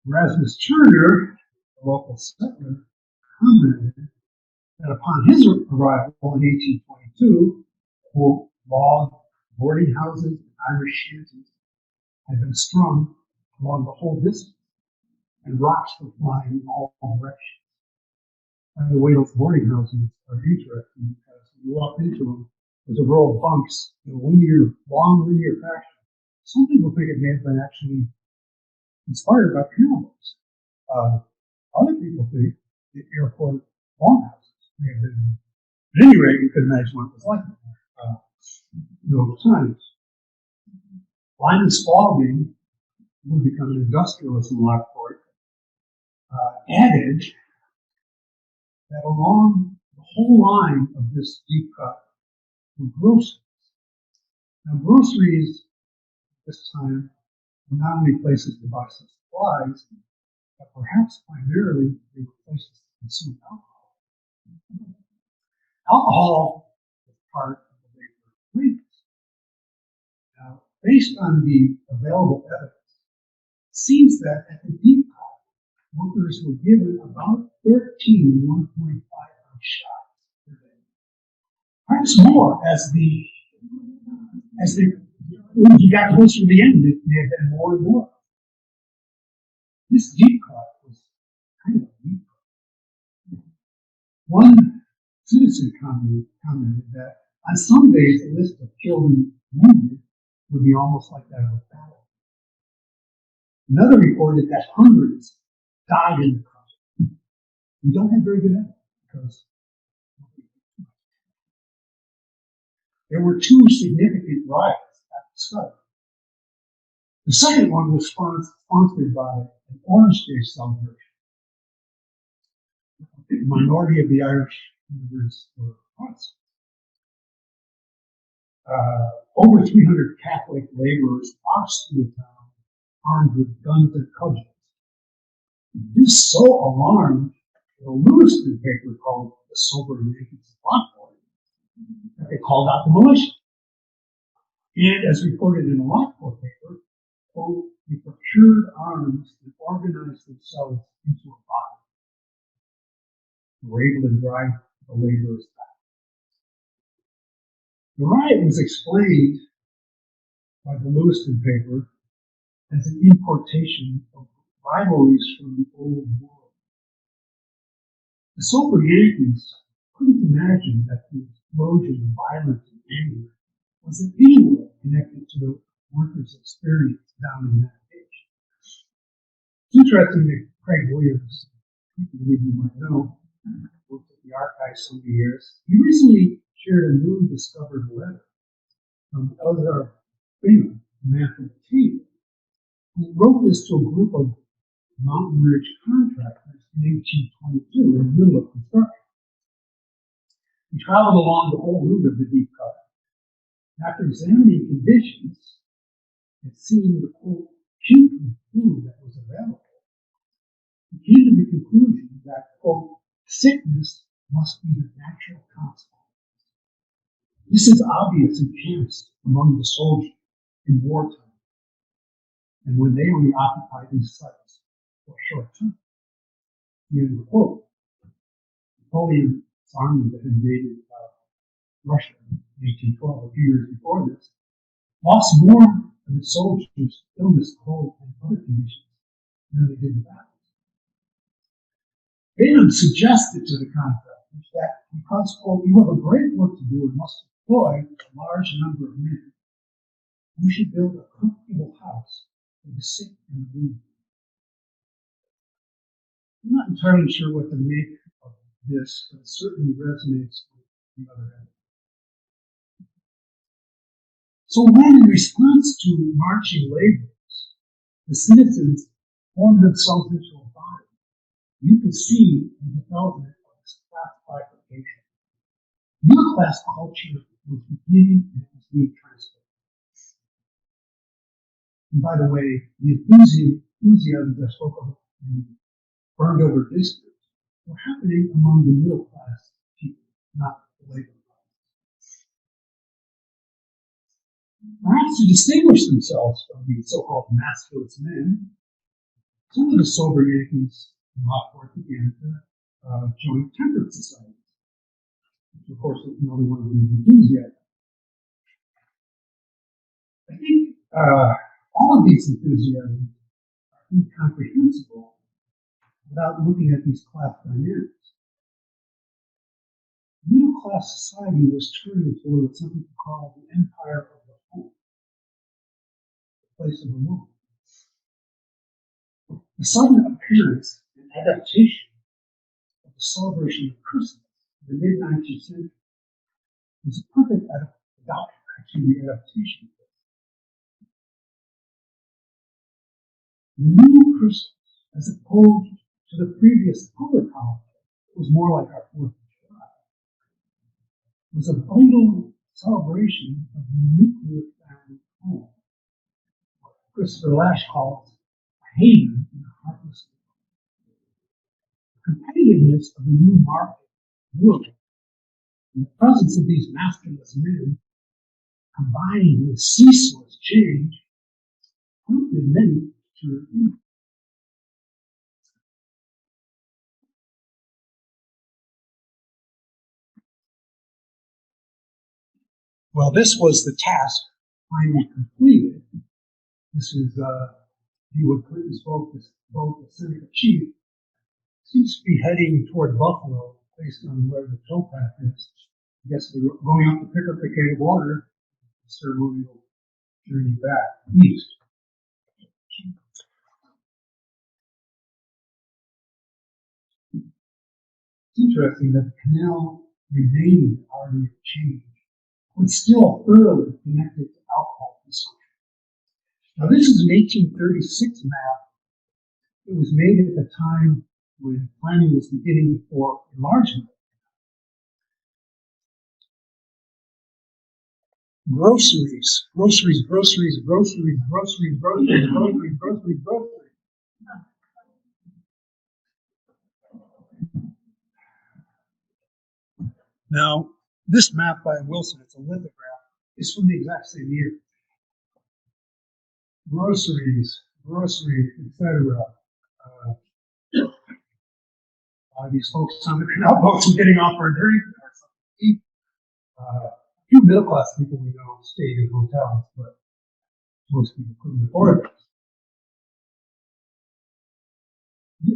Erasmus Turner, a local settler, commented that upon his arrival in 1822, quote, log, boarding houses, and Irish shanties had been strung along the whole distance, and rocks were flying in all directions. By the way, those boarding houses are interesting because when you walk into them, there's a row of bunks in a long linear fashion Some people think it may have been actually inspired by canal boats. Other people think the airport longhouses may have been. At any rate, you can imagine what it was like in those times. Linus Spalding, who would become an industrialist in Lockport, added that along the whole line of this deep cut were groceries. Now, groceries at this time were not only places to buy some supplies, but perhaps primarily they were places to consume alcohol. Alcohol was part of the labor agreements. Now, based on the available evidence, it seems that at the deep cut, workers were given about 13 1.5 ounce shots per day. Perhaps more when you got closer to the end, it may have been more and more. This deep cut was kind of a deep cut. One citizen commented that on some days the list of killed and wounded would be almost like that of a battle. Another reported that hundreds died in the cut. We don't have very good evidence because there were two significant riots at the start. The second one was sponsored by an Orange Day celebration. The minority of the Irish immigrants were Protestants. Over 300 Catholic laborers marched through the town armed with guns and cudgels. This so alarmed the Lewiston paper called the Sober Yankees of Lockport that they called out the militia. And as reported in a Lockport paper, quote, they procured arms and organized themselves into a body. They were able to drive the laborers back. The riot was explained by the Lewiston paper as an importation of rivalries from the old world. The sober Yankees couldn't imagine that the explosion of violence and anger was in any way connected to the workers' experience down in that age. It's interesting that Craig Williams, many of you might know, worked at the archives so many years. He recently shared a newly discovered letter from Elzar Bingham, a man from Tea, who wrote this to a group of Mountain Ridge contractors in 1822 in the middle of construction. He traveled along the whole route of the deep cut. After examining conditions and seeing the quote, putrid food that was available, he came to the conclusion that, quote, sickness must be the natural consequence. This is obvious in camps among the soldiers in wartime, and when they only occupy these sites for a short time. End of quote. Napoleon's army that invaded Russia in 1812, a few years before this, lost more of its soldiers illness, cold, and other conditions than they did in battle. Bingham suggested to the contractors that because, quote, you have a great work to do and must employ a large number of men, you should build a comfortable house for the sick and the wounded. I'm not entirely sure what to make of this, but it certainly resonates with the other end. So when, in response to marching laborers, the citizens formed themselves into a body, you can see the development of this class bifurcation. Middle class culture was beginning and it was being transformed. And by the way, the enthusiasms I spoke of in the burned over districts were happening among the middle class people, not the labor class. Perhaps to distinguish themselves from the so-called masculine men, some of the sober Yankees in Lockport began to join temperance societies, which of course was another one of these enthusiasms. I think all of these enthusiasms are incomprehensible without looking at these class dynamics. Middle class society was turning toward something called the empire of the home. place of removal. The sudden appearance and adaptation of the celebration of Christmas in the mid-19th century was a perfect adaptation. The new Christmas, as opposed to the previous public holiday, it was more like our 4th of July, was a vital celebration of the nuclear family home, what Christopher Lasch calls a haven in the heartless world. The competitiveness of the new market world, and the presence of these masterless men, combined with ceaseless change, prompted many to review. Well, this was the task finally completed. This is what Clinton's vote the Senate chief seems to be heading toward Buffalo based on where the towpath is. I guess we're going up to pick up the can of water, ceremonial journey back east. It's interesting that the canal remained an artery of change, but still thoroughly connected to alcohol consumption. Now, this is an 1836 map. It was made at the time when planning was beginning for enlargement. Groceries. Now, this map by Wilson, it's a lithograph, is from the exact same year. Groceries, etc. These folks on the canal boats were getting off for a drink or something to eat. A few middle class people we know stayed in hotels, but most people couldn't afford it.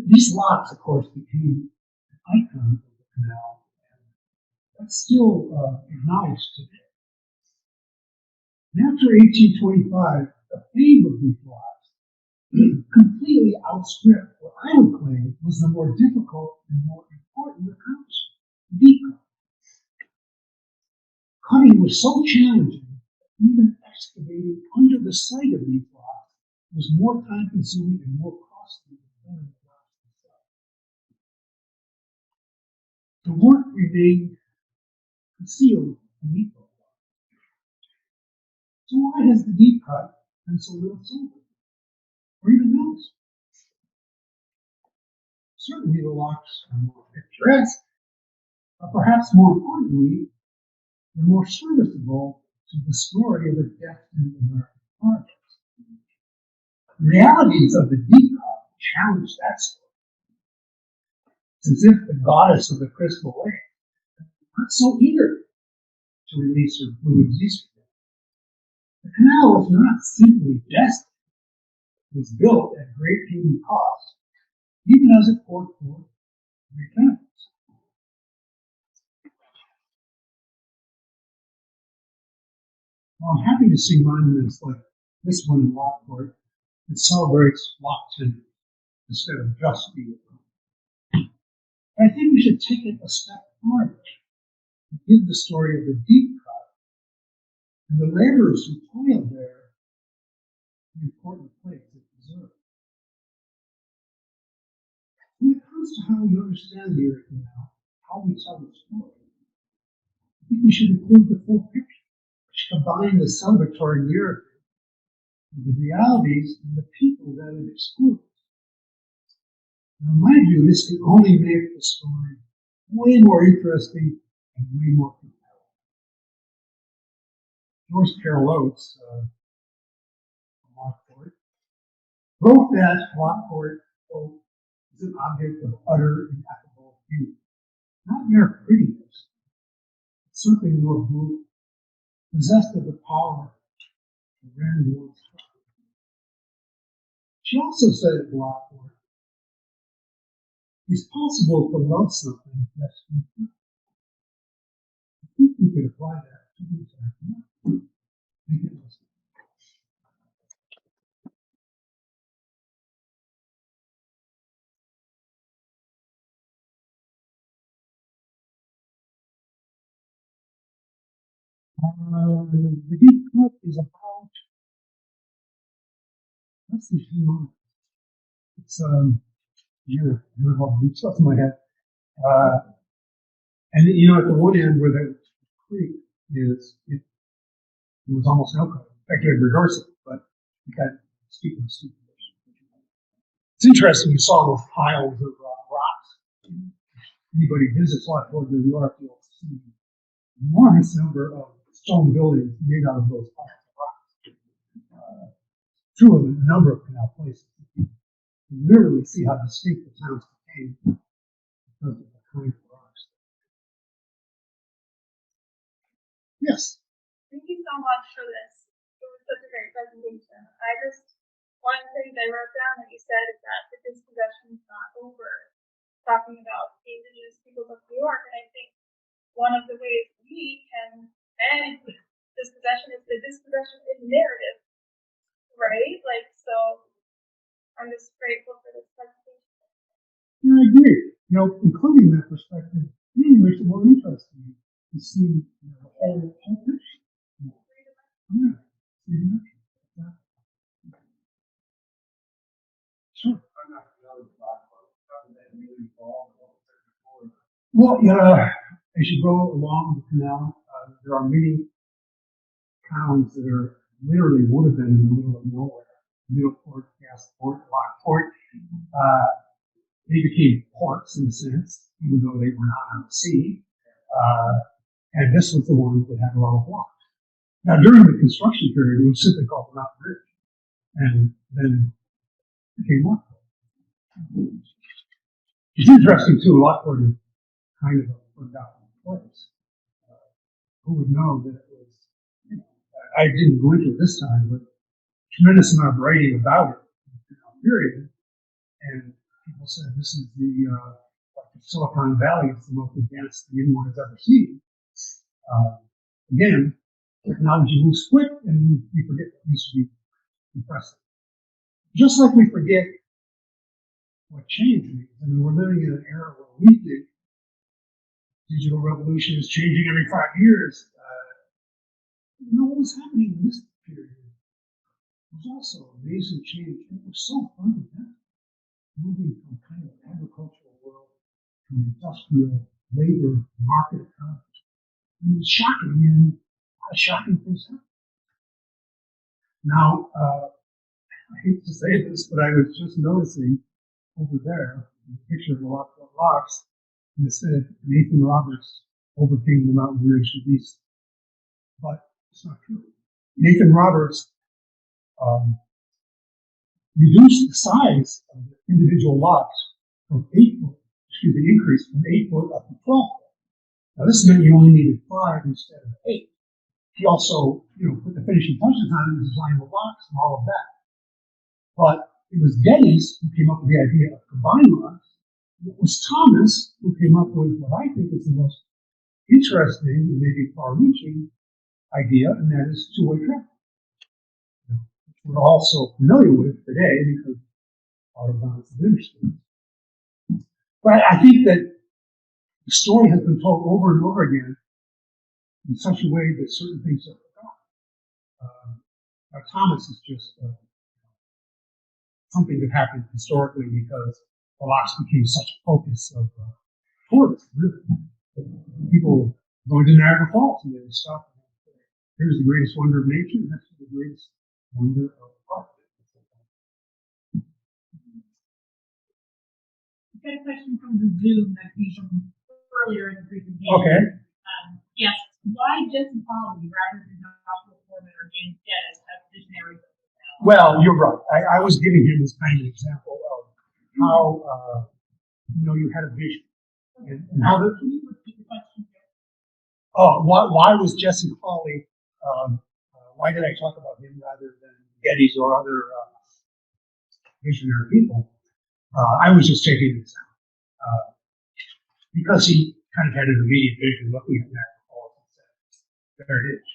These locks, of course, became an icon of the canal, and that's still acknowledged today. And after 1825, the fame of these locks completely outstripped what I would claim was the more difficult and more important accomplishment, deep cut. Cutting was so challenging that even excavating under the site of these rocks was more time consuming and more costly than building the rocks themselves. The work remained concealed beneath those rocks. So why has the deep cut been so little celebrated? Or even noticed? Certainly the locks are more picturesque, but perhaps more importantly, they're more serviceable to the story of a destined American project. The realities of the deep cut challenge that story. It's as if the goddess of the crystal lake not so eager to release her fluids eastward. The canal was not simply destined. It was built at great human cost, even as it poured forth great benefits. Well, I'm happy to see monuments like this one in Lockport that celebrates Lockton instead of just the I think we should take it a step farther and give the story of the deep cut and the laborers who toiled there the important place it deserves. When it comes to how we understand the Erie Canal, how we tell the story, I think we should include the full picture, which combine the celebratory narrative with the realities and the people that it excludes. Now, in my view, this can only make the story way more interesting and way more compelling. George Carroll Oates, from Lockport, wrote that Lockport, quote, is an object of utter ineffable beauty. Not mere prettiness, but something more brutal, possessed of the power to rend one's heart. She also said at Lockport, it's possible to love something that's complete. I think we could apply that to the entire. Thank you. the deep cut is about less than 2 miles. It's you're about to stuff in my head. And you know, at the one end where the creek is, it was almost no cut. In fact, you had to reverse it, but it got steeper and steeper. It's interesting. You saw those piles of rocks. Anybody visits Lockport, New York, you'll see an enormous number of stone buildings made out of those piles of rocks. True of a number of canal places. You literally see how distinct the towns became because of the kind of rocks. Yes. Thank you so much for this. It was such a great presentation. One of the things I wrote down that you said is that the dispossession is not over. Talking about the indigenous peoples of New York, and I think one of the ways we can end dispossession is the dispossession in narrative, right? Like, so I'm just grateful for this presentation. Yeah, I agree. You know, including that perspective really makes it more interesting to see the whole picture. Yeah. Sure. Well, yeah, as you go along the canal, there are many towns that are literally would have been in the middle of nowhere. Middleport, Gasport, Lockport. They became ports in a sense, even though they were not on the sea. And this was the one that had a lot of locks. Now, during the construction period, it was simply called the Mountain Bridge, and then became Lockport. It's interesting too. Lockport is kind of a forgotten place. Who would know that it was? You know, I didn't go into it this time, but tremendous amount of writing about it in the period, and people said this is like the Silicon Valley is the most advanced thing anyone has ever seen. Again, technology moves quick, and we forget what used to be impressive. Just like we forget what change means. I mean, we're living in an era where we think digital revolution is changing every 5 years. You know what was happening in this period was also amazing change. It was so fundamental, moving from kind of agricultural world to industrial labor market economy. It was shocking, and a lot of shocking things happened. Now, I hate to say this, but I was just noticing over there, the picture of the Lockport Locks, and it said Nathan Roberts overcame the mountain bridge to the east. But it's not true. Nathan Roberts reduced the size of the individual locks from 8 foot, increased from 8 foot up to 12 foot. Now this meant you only needed 5 instead of 8. He also, put the finishing touches on and designed the locks and all of that. But it was Geddes who came up with the idea of combined locks. It was Thomas who came up with what I think is the most interesting and maybe far-reaching idea, and that is two-way traffic. Which we're all so familiar with today because autobahns and interstates. But I think that the story has been told over and over again in such a way that certain things are forgotten. Now, Thomas is just something that happened historically because the locks became such a focus of tourists, really. People going to Niagara Falls and they would stop and say, here's the greatest wonder of nature, and that's the greatest wonder of art. I've got a question from the Zoom that came from earlier in the presentation. Okay. Yes, why Jesse Polly rather than Joshua Foreman or James Geddes as visionaries? Well, you're right. I was giving him this kind of example of how, you had a vision. And how the, Can you repeat the question? why was Jesse Hawley, why did I talk about him rather than Geddes or other visionary people? I was just taking an example. Because he kind of had an immediate vision looking at Niagara Falls and said, there it is,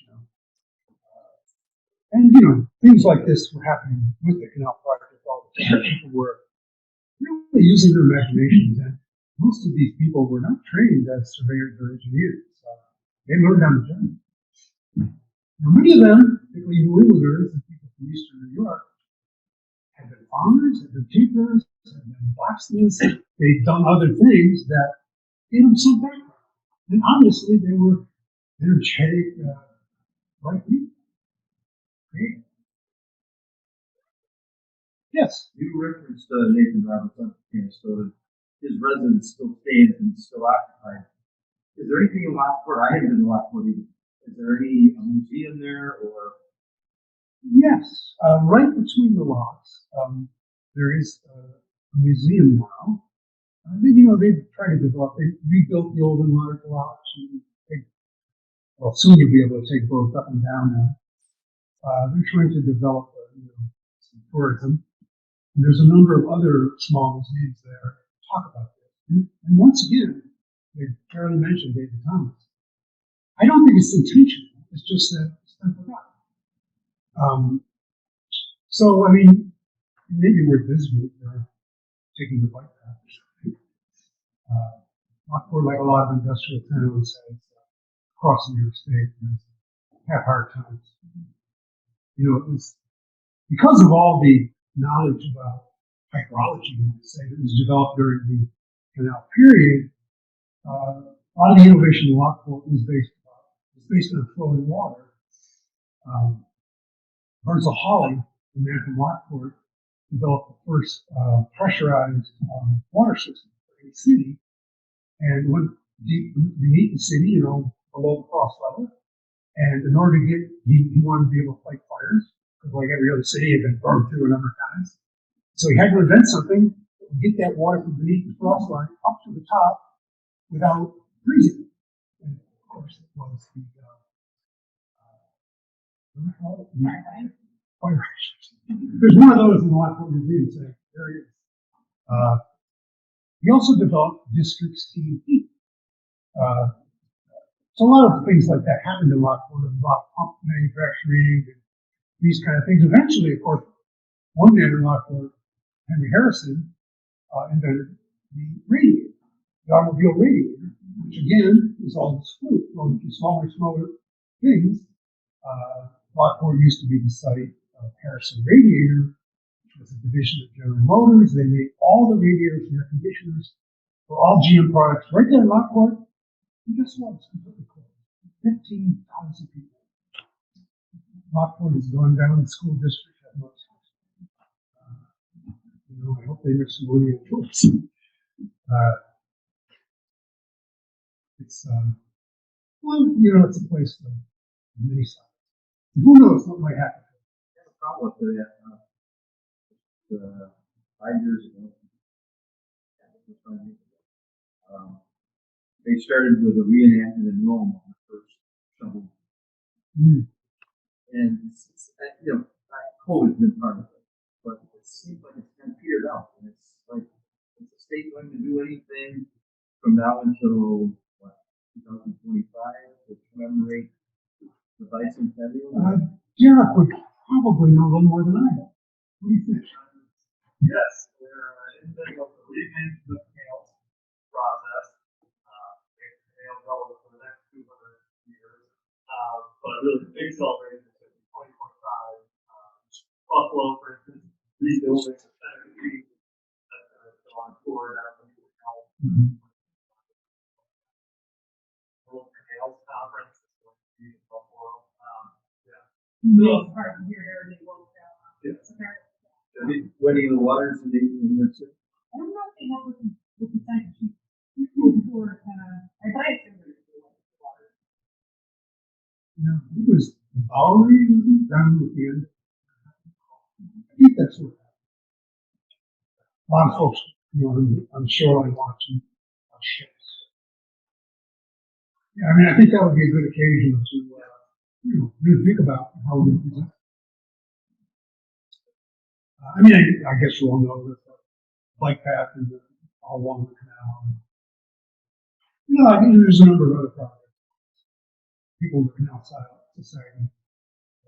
And, things like this were happening with the canal project all the time. People were really using their imaginations, and most of these people were not trained as surveyors or engineers. They learned on the job. Now, many of them, particularly New Englanders and people from Eastern New York, had been farmers, had been tinkerers, had been blacksmiths. They'd done other things that gave them some background. And obviously, they were energetic, bright people. Great. Yes. You referenced Nathan Roberts on campus, so his residence still stands and still occupied. Is there anything in Lockport? I haven't been to Lockport either. Is there any museum there or? Yes. Right between the lots, there is a museum now. They've tried to develop. They rebuilt the old Enlarged Lodge. Well, soon you'll be able to take both up and down now. They're trying to develop, some tourism. And there's a number of other small museums there that talk about this. And once again, they barely mentioned David Thomas. I don't think it's intentional. It's just that it's been forgotten. So, maybe we're visiting or taking the bike path or something. Lockport, like a lot of industrial towns, has across New York State, have hard times. It was because of all the knowledge about hydrology, that was developed during the canal period. A lot of the innovation in Lockport was based on flowing water. Burns Holly, the man from Lockport, developed the first pressurized water system for a city, and went deep beneath the city, below the cross level. And in order to he wanted to be able to fight fires, because like every other city had been burned through a number of times. So he had to invent something that would get that water from beneath the frost line up to the top without freezing. And of course, it was the fire hydrant. There's one of those in the Lockport Museum. So there he is. He also developed district steam heat. So a lot of things like that happened in Lockport, about pump manufacturing and these kind of things. Eventually, of course, one man in Lockport, Henry Harrison, invented the radiator, the automobile radiator, which again is all this fluid flowing through smaller and smaller things. Lockport used to be the site of Harrison Radiator, which was a division of General Motors. They made all the radiators and air conditioners for all GM products right there in Lockport. And guess what? It's completely closed. 15,000 people. Lockport has gone down. The school district has no excuse. I hope they make some money in tourism. It's it's a place for many sides. Who knows what might happen? I have a problem with that. 5 years ago, they started with a reenactment in Rome on the first shovel. And COVID's been part of it, but it seems like it's kind of petered out. And it's like, is the state going to do anything from now until 2025 to commemorate the bicentennial? Derek would probably know a little more than I do. What do you think? Yes, they're in the middle of the reinvention of the canals process. Make the canals relevant for the next 200 years. But really, the big celebration is 2025. Buffalo, for instance, rebuilding the Center Street that's going to go on tour down the canal. World Canals Conference is going to be in Buffalo. No, part of your heritage world now. Yes. Wedding of the Waters in New York City. I don't know if they have with the science for I thought it's similar to the water. It was Bowery, down at the end. I think that's what happened. A lot of folks, on the shoreline watching ships. Yeah, I think that would be a good occasion to, really think about how we present. I guess you all know that the bike path and all along the canal. I think there's a number of other projects. People in the canal society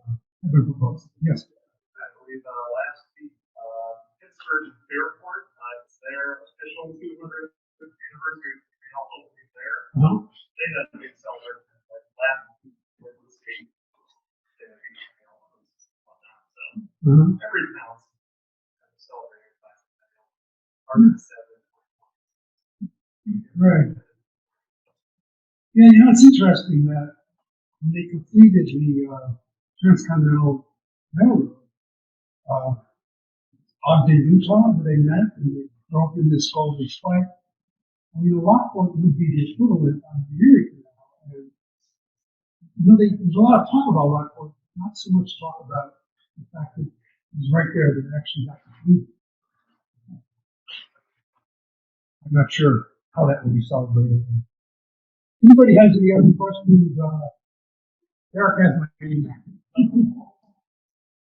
have been proposing. Yes. I believe last week, Pittsburgh Airport, it's their official 200th anniversary of the canal opening there. They had a big celebration last week with the state. every town celebrated by March 7th. Right. Yeah, you know, it's interesting that when they completed the Transcontinental Railroad, Ogden, Utah, where they met and they broke in this golden spike. Well, you know, Lockport would be the equivalent of the Erie Canal. And, you know, there's a lot of talk about Lockport, not so much talk about the fact that it was right there that it actually got completed. I'm not sure how that will be celebrated. Anybody has any other questions? Eric has my name.